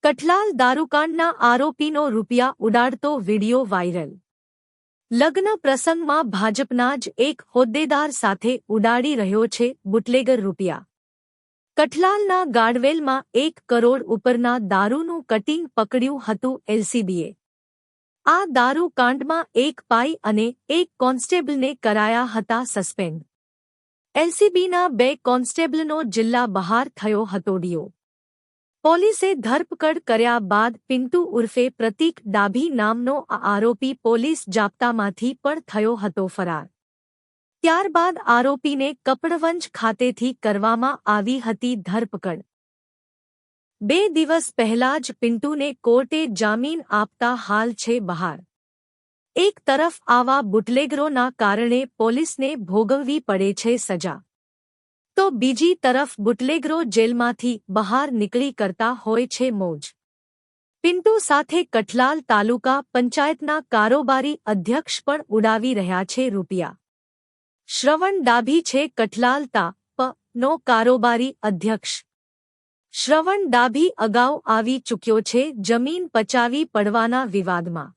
કઠલાલ દારૂકાંડના આરોપીનો રૂપિયા ઉડાડતો video viral. લગ્ન પ્રસંગમાં ભાજપના જ એક હોદ્દેદાર સાથે ઉડાડી રહ્યો છે બુટલેગર રૂપિયા। કઠલાલના ગાડવેલમાં 1 કરોડ ઉપરના દારૂનું કટિંગ પકડ્યું હતું એલસીબીએ। આ દારૂ કાંડમાં 1 પાઈ અને 1 કોન્સ્ટેબલને કરાયા હતા સસ્પેન્ડ। એલસીબીના 2 કોન્સ્ટેબલનો જિલ્લા બહાર થયો હતો ડીઓ। પોલીસે ધરપકડ કર્યા બાદ પિન્ટુ ઉર્ફે પ્રતીક ડાભી નામનો આ આરોપી પોલીસ જાપ્તામાંથી પણ થયો હતો ફરાર। ત્યારબાદ આરોપીને કપડવંજ ખાતેથી કરવામાં આવી હતી ધરપકડ। 2 દિવસ પહેલા જ પિન્ટુને કોર્ટે જામીન આપતા હાલ છે બહાર। એક તરફ આવા બુટલેગરોના કારણે પોલીસને ભોગવવી પડે છે સજા, તો બીજી તરફ બુટલેગરો જેલમાંથી બહાર નીકળી કરતા હોય છે મોજ। પિન્ટુ સાથે કઠલાલ તાલુકા પંચાયતના કારોબારી અધ્યક્ષ પણ ઉડાવી રહ્યા છે રૂપિયા। શ્રવણ ડાભી છે કઠલાલ તા.પ.નો કારોબારી અધ્યક્ષ। શ્રવણ ડાભી અગાઉ આવી ચૂક્યો છે જમીન પચાવી પડવાના વિવાદમાં।